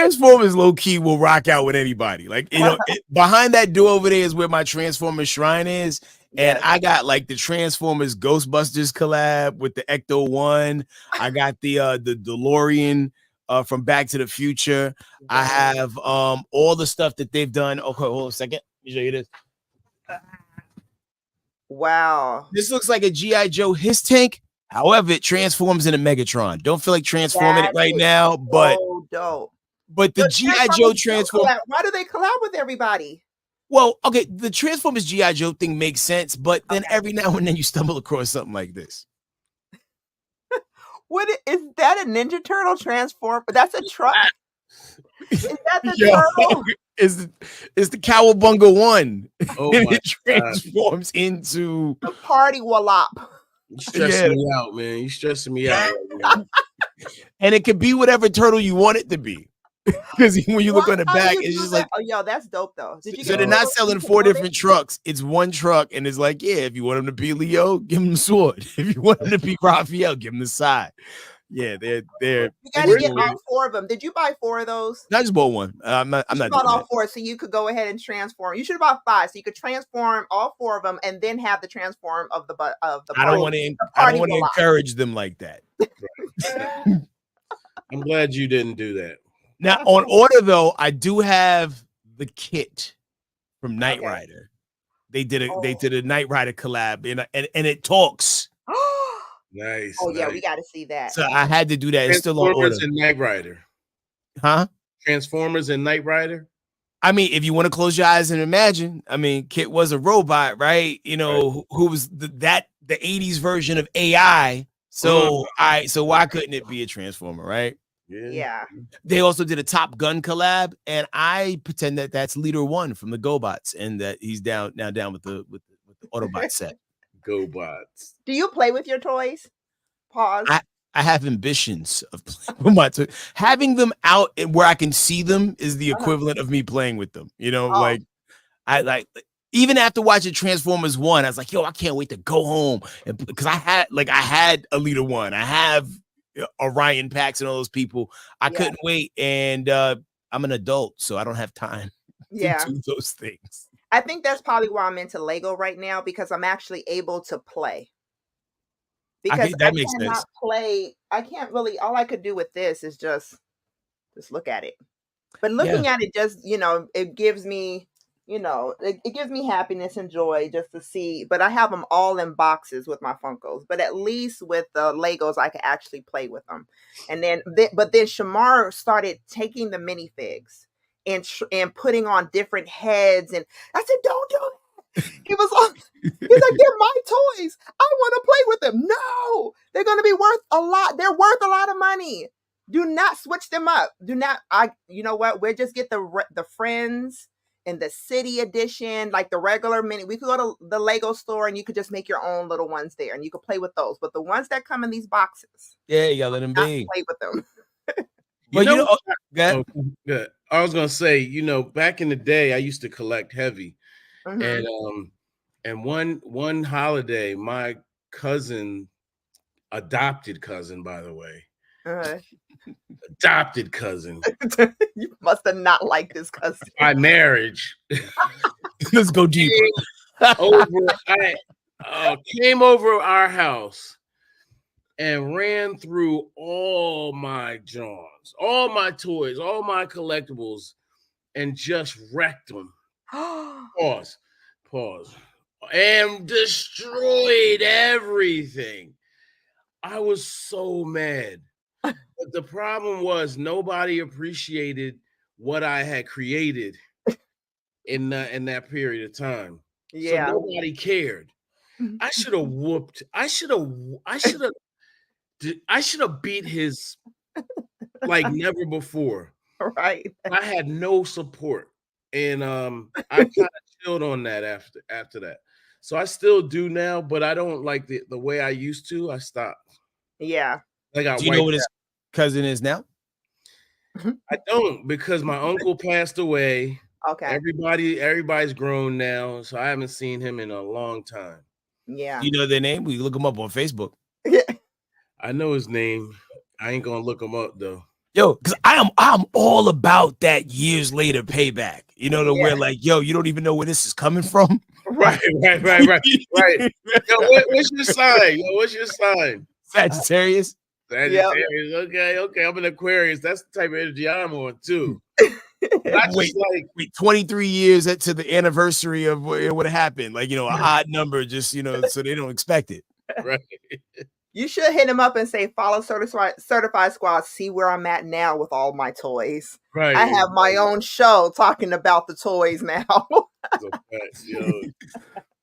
Transformers low key will rock out with anybody. Like, behind that door over there is where my Transformers shrine is. And I got like the Transformers Ghostbusters collab with the Ecto One. I got the DeLorean from Back to the Future. I have all the stuff that they've done. Okay, hold on a second. Let me show you this. Wow. This looks like a G.I. Joe his tank. However, it transforms into Megatron. Don't feel like transforming it right now, but dope. But the G.I. Joe transform. Why do they collab with everybody? Well, okay, the Transformers G.I. Joe thing makes sense, but then every now and then you stumble across something like this. What is that? A Ninja Turtle transform? That's a truck. Is that the turtle? It's the Cowabunga one. Oh and my it transforms into the party wallop. You stressing me out, man. You stressing me out right now. And it could be whatever turtle you want it to be. Because when you look on the back, it's just like, oh, yo, that's dope though. So they're not selling 4 different trucks. It's one truck, and it's like, yeah, if you want him to be Leo, give him the sword. If you want him to be Raphael, give him the side. Yeah, they're. You gotta get all 4 of them. Did you buy 4 of those? I just bought one. I'm not. Bought all 4, so you could go ahead and transform. You should have bought 5, so you could transform all 4 of them, and then have the transform of the party. I don't want to encourage them like that. I'm glad you didn't do that. Now, on order though, I do have the kit from Knight Rider. They did a Knight Rider collab, and it talks. Nice. Oh yeah, we got to see that. So I had to do that. It's still on order. Transformers and Knight Rider. Huh? Transformers and Knight Rider. I mean, if you want to close your eyes and imagine, I mean, Kit was a robot, right? You know, who was the 80s version of AI. So so why couldn't it be a Transformer, right? Yeah. They also did a Top Gun collab, and I pretend that that's Leader One from the GoBots, and that he's down with the Autobot set. GoBots. Do you play with your toys? Pause. I have ambitions of playing with my toys. Having them out and where I can see them is the equivalent of me playing with them. You know, like I like. Even after watching Transformers 1, I was like, yo, I can't wait to go home. Because I had a Leader One. I have Orion Pax and all those people. I couldn't wait. And I'm an adult, so I don't have time to do those things. I think that's probably why I'm into Lego right now, because I'm actually able to play. Because that makes sense. I can't really, all I could do with this is just look at it. But looking at it just, it gives me, it gives me happiness and joy just to see. But I have them all in boxes with my Funkos. But at least with the Legos, I could actually play with them. And then Shamar started taking the minifigs and putting on different heads. And I said, don't do that. He's like, they're my toys. I want to play with them. No, they're going to be worth a lot. They're worth a lot of money. Do not switch them up. Do not. You know what? We'll just get the Friends and the City Edition, like the regular mini. We could go to the Lego store and you could just make your own little ones there, and you could play with those. But the ones that come in these boxes, you gotta let them be. Play with them. Good. I was gonna say, back in the day, I used to collect heavy, and one holiday, my adopted cousin, by the way, adopted cousin. You must have not liked this cousin by marriage. Let's go deeper. Came over our house and ran through all my Johns, all my toys, all my collectibles, and just wrecked them. Pause. And destroyed everything. I was so mad. But the problem was nobody appreciated what I had created in that period of time. Yeah. So nobody cared. I should have beat his like never before. Right. I had no support. And I kind of chilled on that after that. So I still do now, but I don't like the way I used to. I stopped. Yeah. Do you know what his cousin is now? I don't, because my uncle passed away. Okay. Everybody's grown now, so I haven't seen him in a long time. Yeah. You know their name? We look them up on Facebook. I know his name. I ain't gonna look him up though. Yo, because I'm all about that years later payback. You know, to where like, yo, you don't even know where this is coming from. Right. Yo, what's your sign? Yo, what's your sign? Sagittarius. Sagittarius. Yep. Okay. I'm an Aquarius. That's the type of energy I'm on too. Wait, 23 years to the anniversary of what happened. Like, you know, an odd number, just, you know, so they don't expect it. Right. You should hit him up and say, follow Certified Squad, see where I'm at now with all my toys. Right. I have my own show talking about the toys now.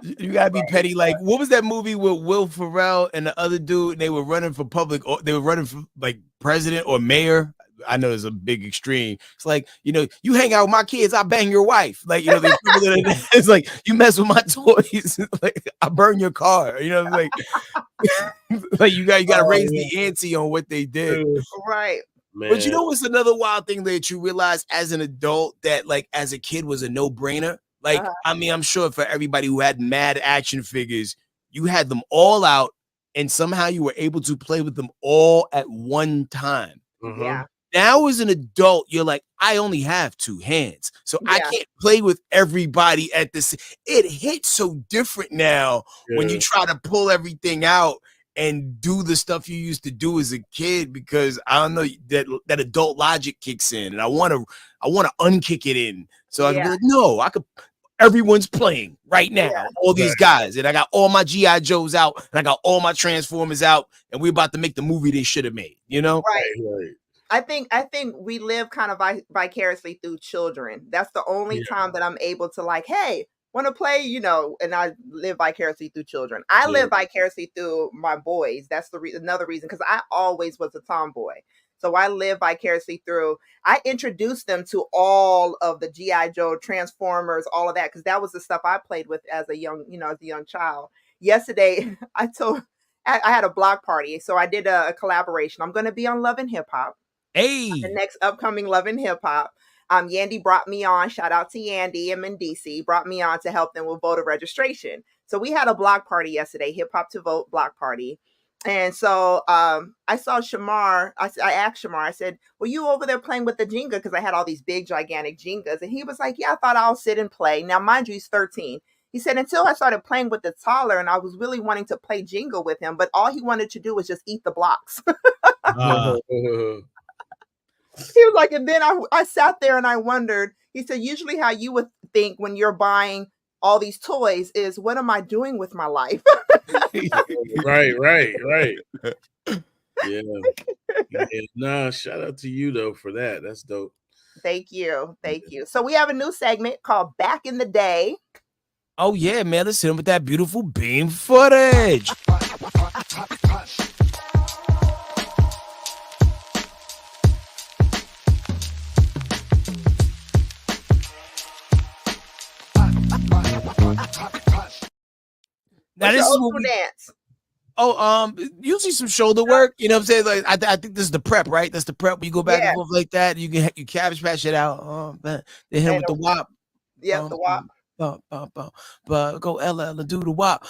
You gotta be petty. Like, what was that movie with Will Ferrell and the other dude? And they were running for they were running for like president or mayor. I know it's a big extreme. It's like, you know, you hang out with my kids, I bang your wife. Like, you know, it's like you mess with my toys, like I burn your car. You know, like, like you got to raise the ante on what they did. Right. Man. But you know what's another wild thing that you realize as an adult that like as a kid was a no-brainer? Like, I mean, I'm sure for everybody who had mad action figures, you had them all out and somehow you were able to play with them all at one time. Yeah. Now as an adult, you're like, I only have two hands. So I can't play with everybody at this. It hits so different now when you try to pull everything out and do the stuff you used to do as a kid, because I don't know that adult logic kicks in and I want to unkick it in. So I can be like, no, everyone's playing right now. All these guys, and I got all my G.I. Joes out and I got all my Transformers out, and we're about to make the movie they should have made, you know? Right. I think we live kind of vicariously through children. That's the only time that I'm able to like, hey, want to play, you know, and I live vicariously through children. I live vicariously through my boys. That's another reason, because I always was a tomboy. So I live vicariously through, I introduced them to all of the G.I. Joe, Transformers, all of that, because that was the stuff I played with as a young child. Yesterday, I had a block party. So I did a collaboration. I'm going to be on Love and Hip Hop. Hey, the next upcoming Love and Hip Hop. Yandy brought me on. Shout out to Yandy, him in DC, brought me on to help them with voter registration. So we had a block party yesterday, Hip Hop to Vote block party. And so I saw Shamar. I asked Shamar, I said, were you over there playing with the Jenga? Because I had all these big, gigantic Jengas. And he was like, yeah, I thought I'll sit and play. Now, mind you, he's 13. He said, until I started playing with the taller, and I was really wanting to play Jenga with him, but all he wanted to do was just eat the blocks. He was like, and then I sat there and I wondered, he said, usually how you would think when you're buying all these toys is, what am I doing with my life? Right. Yeah. Nah, shout out to you though for that. That's dope. Thank you. So we have a new segment called Back in the Day. Oh yeah, man. Let's hit him with that beautiful beam footage. Now this is what we dance. Usually some shoulder work. You know what I'm saying? Like I think this is the prep, right? That's the prep. You go back and forth like that. You cabbage patch it out. They hit him with the wop. Yeah, the wop. But go Ella do the WAP.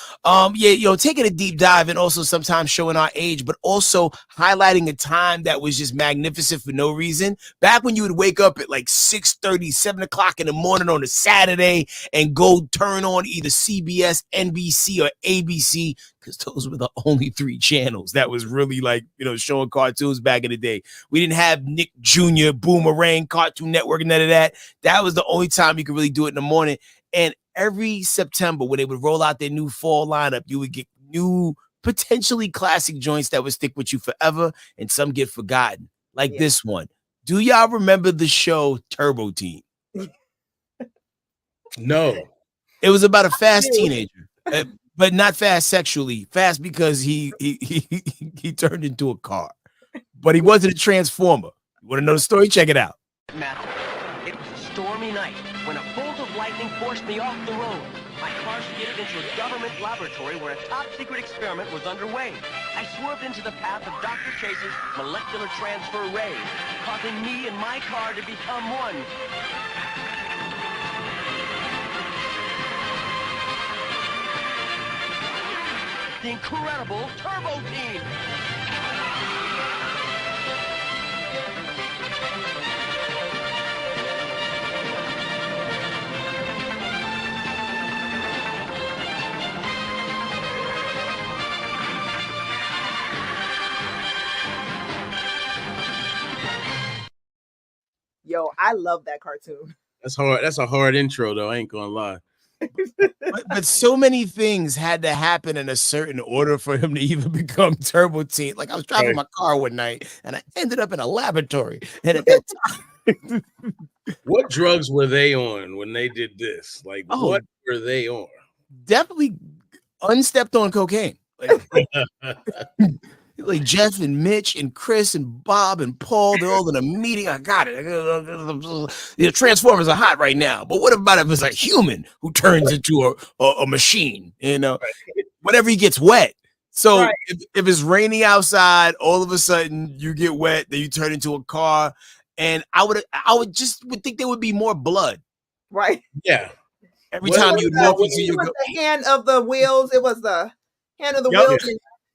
Taking a deep dive and also sometimes showing our age, but also highlighting a time that was just magnificent for no reason. Back when you would wake up at like 6:30, 7 o'clock in the morning on a Saturday and go turn on either CBS, NBC, or ABC, because those were the only three channels that was really like, showing cartoons back in the day. We didn't have Nick Jr., Boomerang, Cartoon Network, none of that. That was the only time you could really do it in the morning. And every September, when they would roll out their new fall lineup, you would get new, potentially classic joints that would stick with you forever, and some get forgotten, like this one. Do y'all remember the show Turbo Teen? No. It was about a fast teenager, but not fast sexually. Fast because he turned into a car, but he wasn't a transformer. You want to know the story? Check it out. It was a stormy night when a bolt of lightning forced me off the road. My car skidded into a government laboratory where a top-secret experiment was underway. I swerved into the path of Dr. Chase's molecular transfer ray, causing me and my car to become one. The incredible Turbo Teen! Yo, I love that cartoon. That's hard. That's a hard intro, though. I ain't gonna lie. But so many things had to happen in a certain order for him to even become Turbo Teen. Like I was driving my car one night and I ended up in a laboratory. And at that time, what drugs were they on when they did this? Like, what were they on? Definitely unstepped on cocaine. Like Jeff and Mitch and Chris and Bob and Paul, they're all in a meeting. I got it. The Transformers are hot right now. But what about if it's a human who turns into a machine? You know, whenever he gets wet. So if it's rainy outside, all of a sudden you get wet, then you turn into a car. And I would think there would be more blood. Right. Yeah. Every time you walk into your the hand of the wheels, it was the hand of the wheels.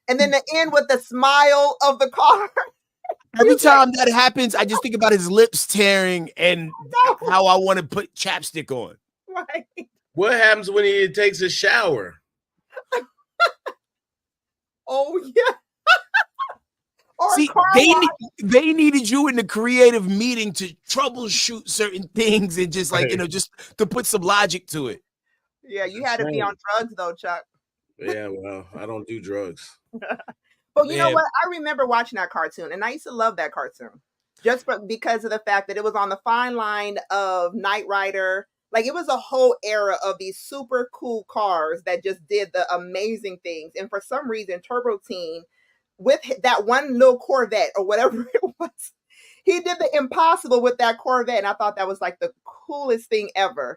And then the end with the smile of the car. Every time that happens, I just think about his lips tearing and how I want to put chapstick on. Right. What happens when he takes a shower? Oh, yeah. See, they needed you in the creative meeting to troubleshoot certain things and just like, just to put some logic to it. Yeah, you had to be on drugs though, Chuck. Yeah, well, I don't do drugs. But you know what? I remember watching that cartoon, and I used to love that cartoon just because of the fact that it was on the fine line of Knight Rider. Like, it was a whole era of these super cool cars that just did the amazing things. And for some reason, Turbo Teen, with that one little Corvette or whatever it was, he did the impossible with that Corvette. And I thought that was like the coolest thing ever.